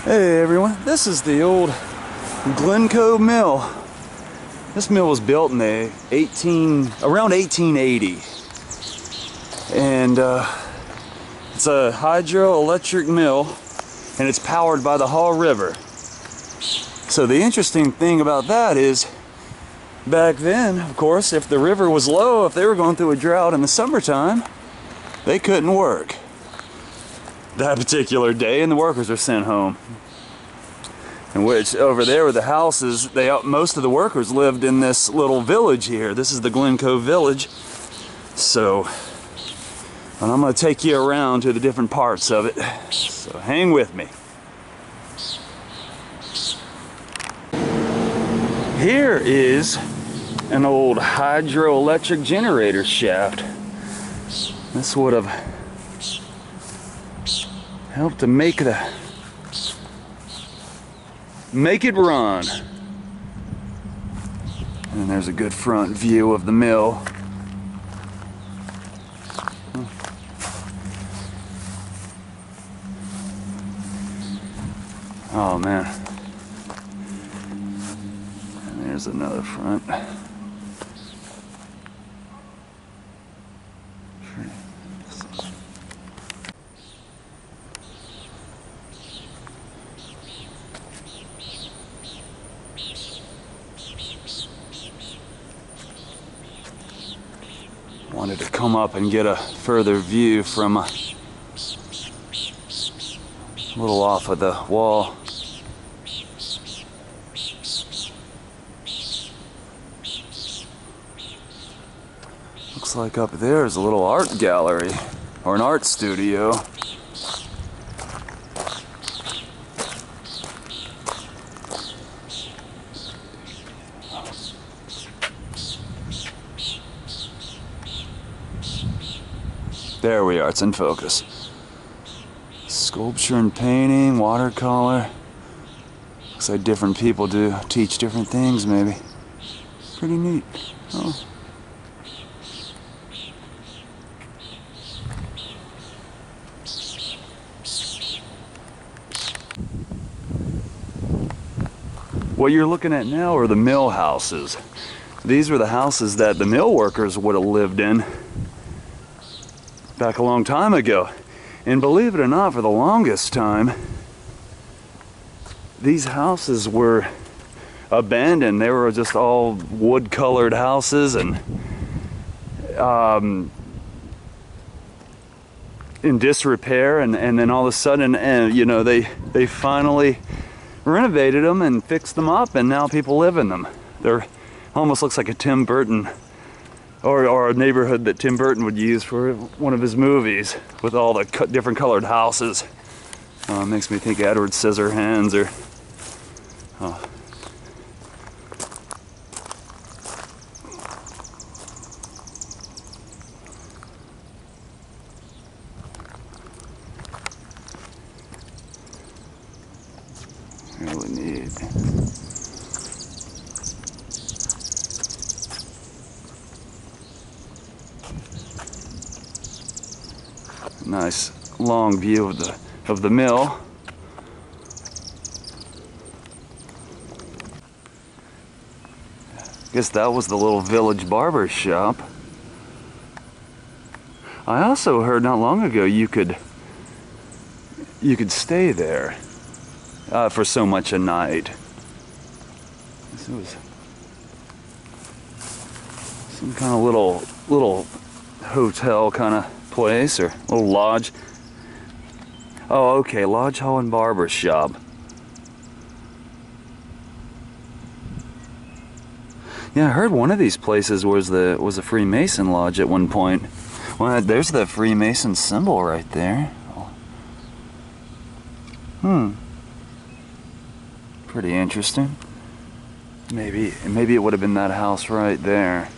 Hey everyone, this is the old Glencoe Mill. This mill was built in the around 1880, and it's a hydroelectric mill, and it's powered by the Haw River. So the interesting thing about that is, back then, of course, if the river was low, if they were going through a drought in the summertime, they couldn't work that particular day, and the workers are sent home. In which, over there were the houses, most of the workers lived in this little village here. This is the Glencoe village. So, and I'm going to take you around to the different parts of it. So hang with me. Here is an old hydroelectric generator shaft. This would have helped to make it run. And there's a good front view of the mill. Oh man. And there's another front. Wanted to come up and get a further view from a little off of the wall. Looks like up there is a little art gallery or an art studio. There we are, it's in focus. Sculpture and painting, watercolor. Looks like different people teach different things, maybe. Pretty neat. Oh. What you're looking at now are the mill houses. These were the houses that the mill workers would have lived in back a long time ago. And believe it or not, for the longest time, these houses were abandoned. They were just all wood-colored houses and in disrepair. And then all of a sudden, you know, they finally renovated them and fixed them up, and now people live in them. They're almost looks like a Tim Burton or a neighborhood that Tim Burton would use for one of his movies, with all the different colored houses. Makes me think Edward Scissorhands or... Oh. Really neat. Nice long view of the mill. Guess that was the little village barber shop. I also heard not long ago you could stay there for so much a night. This was some kind of little hotel kind of place, or a little lodge. Oh, okay, Lodge Hall and Barber Shop. Yeah, I heard one of these places was a Freemason lodge at one point. Well, there's the Freemason symbol right there. Pretty interesting. Maybe it would have been that house right there.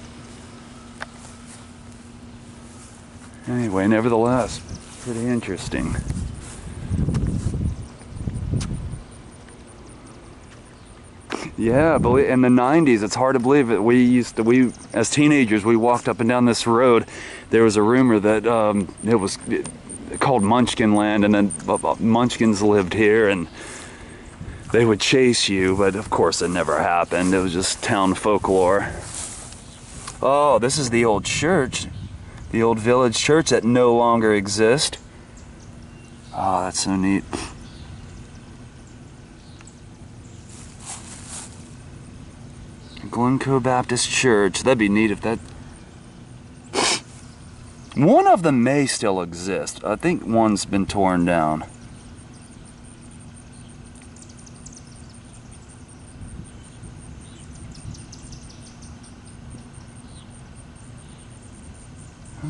Anyway, nevertheless, pretty interesting. Yeah, in the 90s, it's hard to believe it. We as teenagers, we walked up and down this road. There was a rumor that it was called Munchkin Land, and then Munchkins lived here, and they would chase you, but of course it never happened. It was just town folklore. Oh, this is the old church. The old village church that no longer exists. Oh, that's so neat. Glencoe Baptist Church. That'd be neat if that... One of them may still exist. I think one's been torn down.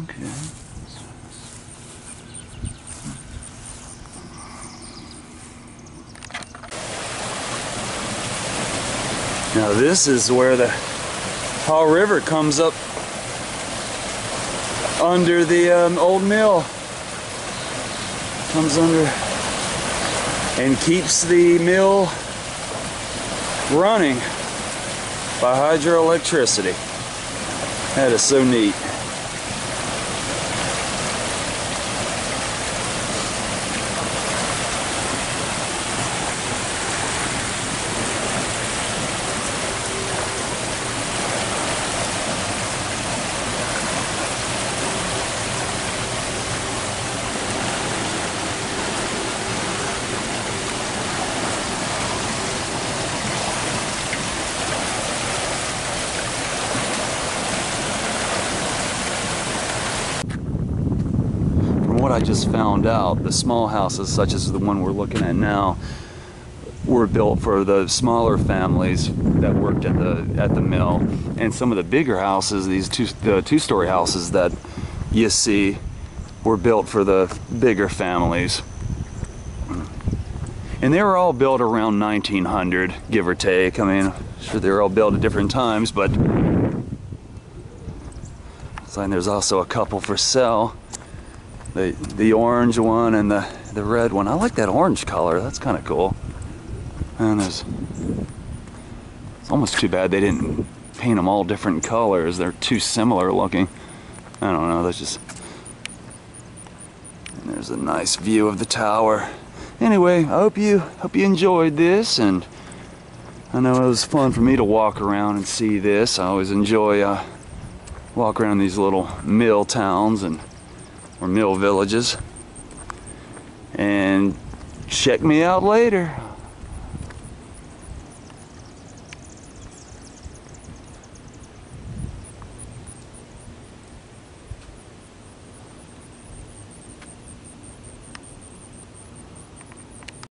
Okay. Now this is where the Haw River comes up under the old mill. Comes under and keeps the mill running by hydroelectricity. That is so neat. What I just found out, the small houses such as the one we're looking at now were built for the smaller families that worked at the mill, and some of the bigger houses, the two-story houses that you see, were built for the bigger families. And they were all built around 1900, give or take. I mean, sure, they were all built at different times, but there's also a couple for sale. The orange one and the red one. I like that orange color. That's kind of cool. And it's almost too bad they didn't paint them all different colors. They're too similar looking. I don't know. That's just. And there's a nice view of the tower. Anyway, I hope you enjoyed this, and I know it was fun for me to walk around and see this. I always enjoy walk around these little mill towns or mill villages. And check me out later.